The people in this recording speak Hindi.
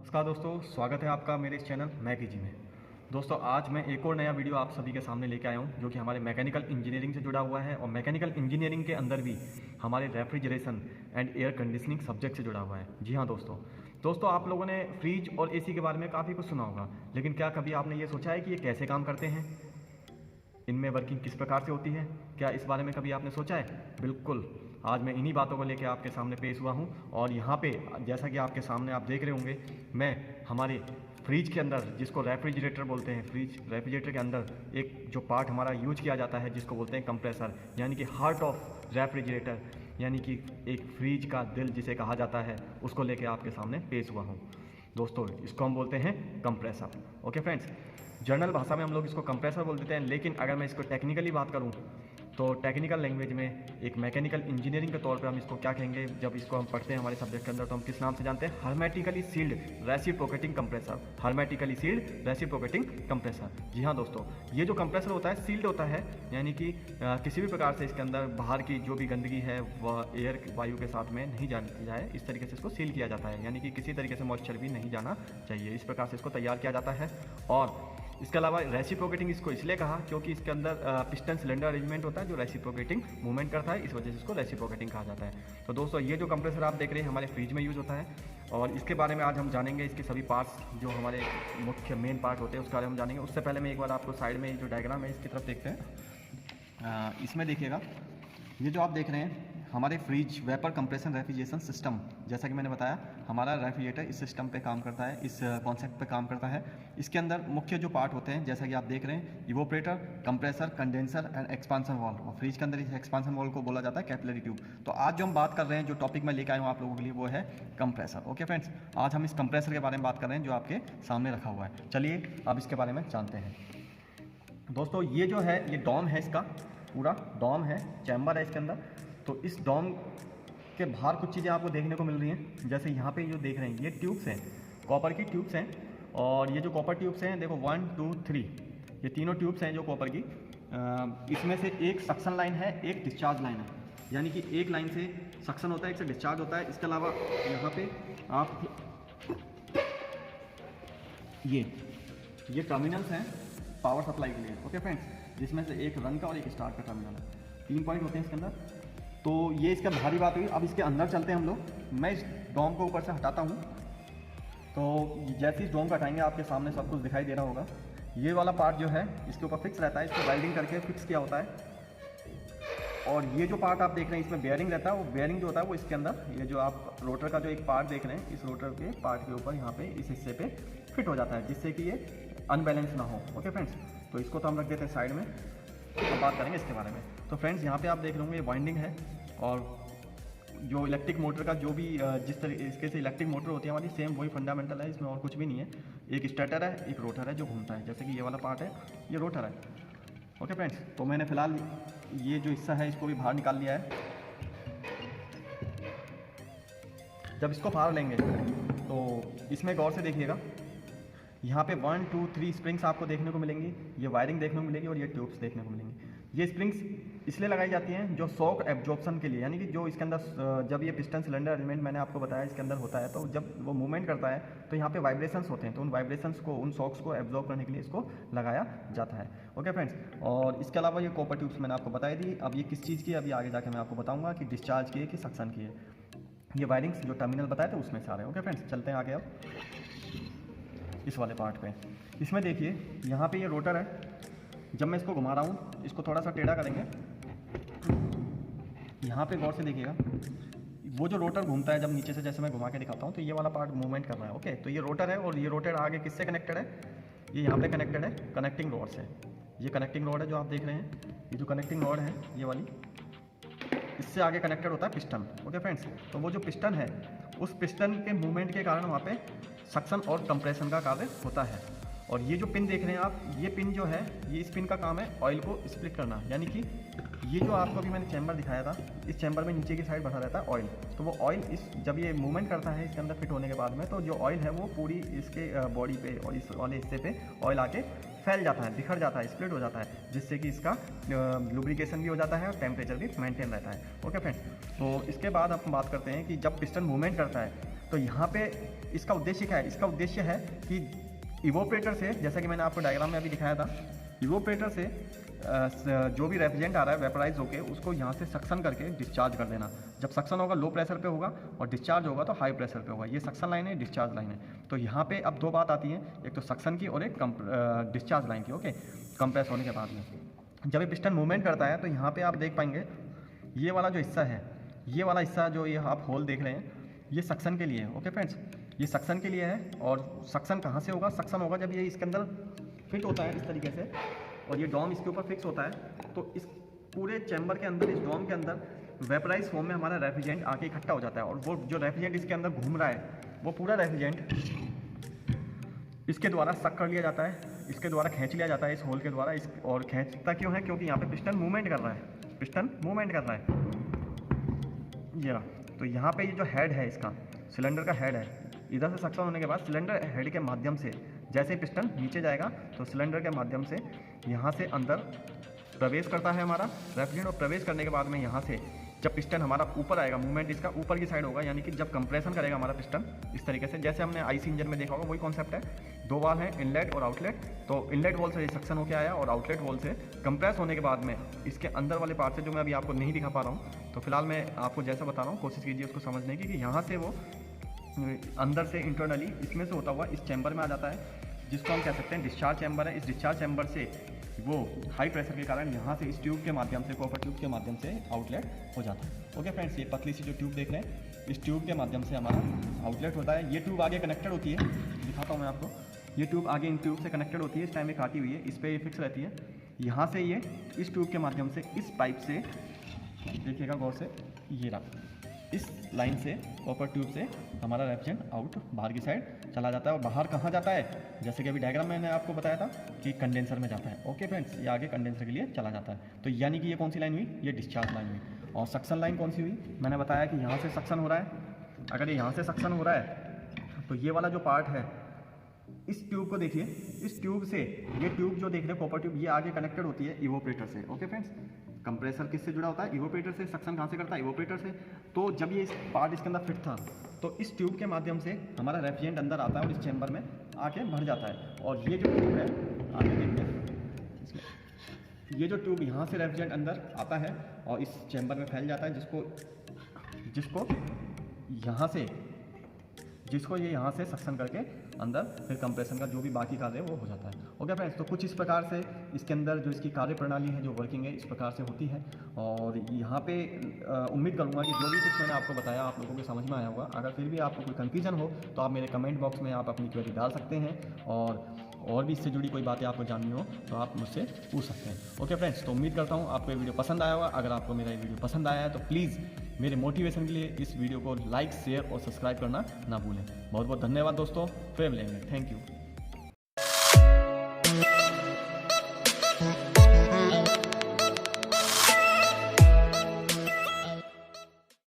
नमस्कार दोस्तों, स्वागत है आपका मेरे इस चैनल मैकी जी में। दोस्तों आज मैं एक और नया वीडियो आप सभी के सामने लेके आया हूँ जो कि हमारे मैकेनिकल इंजीनियरिंग से जुड़ा हुआ है और मैकेनिकल इंजीनियरिंग के अंदर भी हमारे refrigeration and air conditioning subject से जुड़ा हुआ है। जी हाँ दोस्तों आप लोगों ने फ्रिज और एसी के बारे में काफ़ी कुछ सुना होगा, लेकिन क्या कभी आपने ये सोचा है कि ये कैसे काम करते हैं, इनमें वर्किंग किस प्रकार से होती है? क्या इस बारे में कभी आपने सोचा है? बिल्कुल, आज मैं इन्हीं बातों को लेकर आपके सामने पेश हुआ हूँ। और यहाँ पे जैसा कि आपके सामने आप देख रहे होंगे, मैं हमारे फ्रिज के अंदर, जिसको रेफ्रिजरेटर बोलते हैं, फ्रिज रेफ्रिजरेटर के अंदर एक जो पार्ट हमारा यूज किया जाता है जिसको बोलते हैं कंप्रेसर, यानी कि हार्ट ऑफ रेफ्रिजरेटर, यानी कि एक फ्रिज का दिल जिसे कहा जाता है, उसको लेकर आपके सामने पेश हुआ हूँ। दोस्तों इसको हम बोलते हैं कंप्रेसर। ओके फ्रेंड्स, जर्नल भाषा में हम लोग इसको कंप्रेसर बोल देते हैं, लेकिन अगर मैं इसको टेक्निकली बात करूं तो टेक्निकल लैंग्वेज में एक मैकेनिकल इंजीनियरिंग के तौर पर हम इसको क्या कहेंगे, जब इसको हम पढ़ते हैं हमारे सब्जेक्ट के अंदर, तो हम किस नाम से जानते हैं? Hermetically sealed reciprocating compressor. Hermetically sealed reciprocating compressor. जी हाँ दोस्तों, ये जो कंप्रेसर होता है सील्ड होता है, यानी कि किसी भी प्रकार से इसके अंदर बाहर की जो भी गंदगी है वह एयर वायु के साथ में नहीं जानी जाए, इस तरीके से इसको सील किया जाता है, यानी कि किसी तरीके से मॉइस्चर भी नहीं जाना चाहिए। इस प्रकार से इसको तैयार किया जाता है। और इसके अलावा रेसिप्रोकेटिंग इसको इसलिए कहा क्योंकि इसके अंदर पिस्टन सिलेंडर अरेंजमेंट होता है जो रेसिप्रोकेटिंग मूवमेंट करता है, इस वजह से इसको रेसिप्रोकेटिंग कहा जाता है। तो दोस्तों ये जो कंप्रेसर आप देख रहे हैं हमारे फ्रिज में यूज़ होता है, और इसके बारे में आज हम जानेंगे। इसके सभी पार्ट्स जो हमारे मुख्य मेन पार्ट होते हैं उसके बारे में हम जानेंगे। उससे पहले मैं एक बार आपको साइड में जो डायग्राम है इसकी तरफ देखते हैं। इसमें देखिएगा, ये जो आप देख रहे हैं हमारे fridge vapour compression refrigeration system, जैसा कि मैंने बताया हमारा रेफ्रिजरेटर इस सिस्टम पे काम करता है, इस कॉन्सेप्ट पे काम करता है। इसके अंदर मुख्य जो पार्ट होते हैं जैसा कि आप देख रहे हैं, evaporator, compressor, condenser and expansion valve. और फ्रिज के अंदर इस एक्सपांसन वाल्व को बोला जाता है कैपिलरी ट्यूब। तो आज जो हम बात कर रहे हैं, जो टॉपिक मैं लेकर आया हूँ आप लोगों के लिए, वो है कंप्रेसर। ओके फ्रेंड्स, आज हम इस कंप्रेसर के बारे में बात कर रहे हैं जो आपके सामने रखा हुआ है। चलिए अब इसके बारे में जानते हैं। दोस्तों ये जो है ये डॉम है, इसका पूरा डॉम है, चैम्बर है इसके अंदर। तो इस डॉम के बाहर कुछ चीज़ें आपको देखने को मिल रही हैं, जैसे यहाँ पे जो देख रहे हैं ये ट्यूब्स हैं, कॉपर की ट्यूब्स हैं। और ये जो कॉपर ट्यूब्स हैं देखो 1 2 3, ये तीनों ट्यूब्स हैं जो कॉपर की। इसमें से एक सक्शन लाइन है, एक डिस्चार्ज लाइन है, यानी कि एक लाइन से सक्शन होता है, एक से डिस्चार्ज होता है। इसके अलावा यहाँ पे आप ये टर्मिनल्स हैं पावर सप्लाई के लिए। ओके फ्रेंड्स, जिसमें से एक रन का और एक स्टार्ट का टर्मिनल है, 3 पॉइंट होते हैं इसके अंदर। तो ये इसका बाहरी बात हुई। अब इसके अंदर चलते हैं हम लोग। मैं इस डोम को ऊपर से हटाता हूँ, तो जैसे इस डोम को हटाएंगे आपके सामने सब कुछ दिखाई दे रहा होगा। ये वाला पार्ट जो है इसके ऊपर फिक्स रहता है, इसको वेल्डिंग करके फिक्स किया होता है। और ये जो पार्ट आप देख रहे हैं इसमें बेयरिंग रहता है, वो बेयरिंग जो होता है वो इसके अंदर, ये जो आप रोटर का जो एक पार्ट देख रहे हैं, इस रोटर के पार्ट के ऊपर यहाँ पे इस हिस्से पे फिट हो जाता है, जिससे कि ये अनबैलेंस ना हो। ओके फ्रेंड्स, तो इसको तो हम रख देते हैं साइड में, तो बात करेंगे इसके बारे में। तो फ्रेंड्स यहाँ पे आप देख रहे होंगे ये वाइंडिंग है, और जो इलेक्ट्रिक मोटर का जो भी जिस तरीके से इलेक्ट्रिक मोटर होती है हमारी, सेम वही फंडामेंटल है, इसमें और कुछ भी नहीं है। एक स्टेटर है, एक रोटर है जो घूमता है, जैसे कि ये वाला पार्ट है ये रोटर है। ओके फ्रेंड्स, तो मैंने फिलहाल ये जो हिस्सा है इसको भी बाहर निकाल लिया है। जब इसको बाहर लेंगे तो इसमें गौर से देखिएगा, यहाँ पे 1 2 3 स्प्रिंग्स आपको देखने को मिलेंगी, ये वायरिंग देखने को मिलेगी और ये ट्यूब्स देखने को मिलेंगी। ये स्प्रिंग्स इसलिए लगाई जाती हैं जो शॉक एब्जॉर्प्शन के लिए, यानी कि जो इसके अंदर जब ये पिस्टन सिलेंडर अरेंजमेंट मैंने आपको बताया इसके अंदर होता है, तो जब वो मूवमेंट करता है तो यहाँ पे वाइब्रेशंस होते हैं, तो उन वाइब्रेशंस को, उन शॉक्स को एब्जॉर्ब करने के लिए इसको लगाया जाता है। ओके फ्रेंड्स, और इसके अलावा ये कॉपर ट्यूब्स मैंने आपको बताई दी। अब ये किस चीज़ की, अभी आगे जाके मैं आपको बताऊँगा कि डिस्चार्ज की है कि सक्शन की है। ये वायरिंग्स जो टर्मिनल बताए थे उसमें से आ रहे हैं। ओके फ्रेंड्स, चलते हैं आगे अब इस वाले पार्ट पे। इसमें देखिए यहाँ पे ये रोटर है, जब मैं इसको घुमा रहा हूँ, इसको थोड़ा सा टेढ़ा करेंगे, यहाँ पे गौर से देखिएगा, वो जो रोटर घूमता है जब नीचे से, जैसे मैं घुमा के दिखाता हूँ, तो ये वाला पार्ट मूवमेंट कर रहा है। ओके, तो ये रोटर है, और ये रोटर आगे किससे कनेक्टेड है? ये यहाँ पे कनेक्टेड है कनेक्टिंग रॉड से। ये कनेक्टिंग रॉड है जो आप देख रहे हैं, ये जो कनेक्टिंग रॉड है ये वाली, इससे आगे कनेक्टेड होता है पिस्टन। ओके फ्रेंड्स, तो वो जो पिस्टन है, उस पिस्टन के मूवमेंट के कारण वहाँ पे सक्शन और कंप्रेशन का कार्य होता है। और ये जो पिन देख रहे हैं आप, ये पिन जो है, ये इस पिन का काम है ऑयल को स्प्लिट करना, यानी कि ये जो आपको अभी मैंने चैम्बर दिखाया था, इस चैम्बर में नीचे की साइड भरा रहता है ऑयल। तो वो ऑयल जब ये मूवमेंट करता है इसके अंदर फिट होने के बाद में, तो जो ऑयल है वो पूरी इसके बॉडी पे और इस वाले हिस्से पे ऑयल आके फैल जाता है, बिखर जाता है, स्प्लिट हो जाता है, जिससे कि इसका लुब्रिकेशन भी हो जाता है और टेम्परेचर भी मेंटेन रहता है। ओके फ्रेंड्स, तो इसके बाद हम बात करते हैं कि जब पिस्टन मूवमेंट करता है तो यहाँ पे इसका उद्देश्य क्या है? इसका उद्देश्य है कि इवोपरेटर से, जैसा कि मैंने आपको डायग्राम में अभी दिखाया था, इवोपरेटर से जो भी रेफ्रिजरेंट आ रहा है वेपराइज होके उसको यहाँ से सक्शन करके डिस्चार्ज कर देना। जब सक्शन होगा लो प्रेशर पे होगा और डिस्चार्ज होगा तो हाई प्रेशर पे होगा। ये सक्शन लाइन है, डिस्चार्ज लाइन है। तो यहाँ पे अब दो बात आती है, एक तो सक्शन की और एक डिस्चार्ज लाइन की। ओके, कंप्रेस होने के बाद में जब ये पिस्टन मूवमेंट करता है तो यहाँ पे आप देख पाएंगे ये वाला जो हिस्सा है, ये वाला हिस्सा जो ये आप होल देख रहे हैं, ये सक्शन के लिए है। ओके फ्रेंड्स, ये सक्शन के लिए है। और सक्शन कहाँ से होगा? सक्शन होगा जब ये इसके अंदर फिट होता है इस तरीके से और ये डॉम इसके ऊपर फिक्स होता है, तो इस पूरे चैम्बर के अंदर, इस डॉम के अंदर वेपराइज फॉर्म में हमारा रेफ्रिजरेंट आके इकट्ठा हो जाता है। और वो जो रेफ्रिजरेंट इसके अंदर घूम रहा है वो पूरा रेफ्रिजरेंट इसके द्वारा सक कर लिया जाता है, इसके द्वारा खींच लिया जाता है इस होल के द्वारा। और खींचता क्यों है? क्योंकि यहाँ पे पिस्टन मूवमेंट कर रहा है, पिस्टन मूवमेंट कर रहा है। ये रहा, तो यहाँ पे ये जो हेड है, इसका सिलेंडर का हेड है, इधर से सक्शन होने के बाद सिलेंडर हेड के माध्यम से जैसे पिस्टन नीचे जाएगा तो सिलेंडर के माध्यम से यहाँ से अंदर प्रवेश करता है हमारा रेफ्रिजरेंट। और प्रवेश करने के बाद में यहाँ से जब पिस्टन हमारा ऊपर आएगा, मूवमेंट इसका ऊपर की साइड होगा, यानी कि जब कंप्रेशन करेगा हमारा पिस्टन इस तरीके से, जैसे हमने आईसी इंजन में देखा होगा, वही कॉन्सेप्ट है। दो वाल हैं, इनलेट और आउटलेट। तो इनलेट वॉल से सक्शन होकर आया और आउटलेट वॉल से कंप्रेस होने के बाद में इसके अंदर वाले पार्ट से, जो मैं अभी आपको नहीं दिखा पा रहा हूँ, तो फिलहाल मैं आपको जैसा बता रहा हूँ कोशिश कीजिए उसको समझने की, कि यहाँ से वो अंदर से इंटरनली इसमें से होता हुआ इस चैम्बर में आ जाता है, जिसको हम कह सकते हैं डिस्चार्ज चैम्बर है। इस डिस्चार्ज चैम्बर से वो हाई प्रेशर के कारण यहाँ से इस ट्यूब के माध्यम से, कॉपर ट्यूब के माध्यम से आउटलेट हो जाता है। ओके फ्रेंड्स, ये पतली सी जो ट्यूब देख रहे हैं, इस ट्यूब के माध्यम से हमारा आउटलेट होता है। ये ट्यूब आगे कनेक्टेड होती है, दिखाता हूँ मैं आपको। ये ट्यूब आगे इन ट्यूब से कनेक्टेड होती है, इस टाइम में काटी हुई है, इस पर ये फिक्स रहती है। यहाँ से ये इस ट्यूब के माध्यम से, इस पाइप से, देखिएगा गौर से, ये रहा, इस लाइन से, कॉपर ट्यूब से हमारा रेफ्रिजरेंट आउट बाहर की साइड चला जाता है। और बाहर कहाँ जाता है? जैसे कि अभी डायग्राम में मैंने आपको बताया था कि कंडेंसर में जाता है। ओके फ्रेंड्स, ये आगे कंडेंसर के लिए चला जाता है। तो यानी कि ये कौन सी लाइन हुई? ये डिस्चार्ज लाइन हुई। और सक्शन लाइन कौन सी हुई? मैंने बताया कि यहाँ से सक्शन हो रहा है। अगर ये यहाँ से सक्शन हो रहा है तो ये वाला जो पार्ट है, इस ट्यूब को देखिए, इस ट्यूब से, ये ट्यूब जो देख रहे हैं कॉपर ट्यूब, ये आगे कनेक्टेड होती है इवोपरेटर से। ओके फ्रेंड्स, कंप्रेसर किससे जुड़ा होता है? इवोपरेटर से। सक्शन कहाँ से करता है? इवोपरेटर से। तो जब ये पार्ट इसके अंदर फिट था तो इस ट्यूब के माध्यम से हमारा रेफ्रिजरेंट अंदर आता है और इस चैम्बर में आके भर जाता है। और ये जो ट्यूब है, आगे देखते हैं, ये जो ट्यूब यहाँ से रेफ्रिजरेंट अंदर आता है और इस चैम्बर में फैल जाता है, जिसको ये यहाँ से सक्शन करके अंदर फिर कंप्रेशन का जो भी बाकी कार्य है वो हो जाता है। ओके फ्रेंड्स, तो कुछ इस प्रकार से इसके अंदर जो इसकी कार्य प्रणाली है, जो वर्किंग है, इस प्रकार से होती है। और यहाँ पे उम्मीद करूँगा कि जो भी कुछ मैंने आपको बताया आप लोगों को समझ में आया होगा। अगर फिर भी आपको कोई कन्फ्यूजन हो तो आप मेरे कमेंट बॉक्स में आप अपनी क्वेरी डाल सकते हैं, और भी इससे जुड़ी कोई बातें आपको जाननी हो तो आप मुझसे पूछ सकते हैं। ओके फ्रेंड्स, तो उम्मीद करता हूँ आपको ये वीडियो पसंद आया होगा। अगर आपको मेरा ये वीडियो पसंद आया है तो प्लीज़ मेरे मोटिवेशन के लिए इस वीडियो को लाइक, शेयर और सब्सक्राइब करना ना भूलें। बहुत बहुत धन्यवाद दोस्तों, फिर मिलेंगे। Thank you.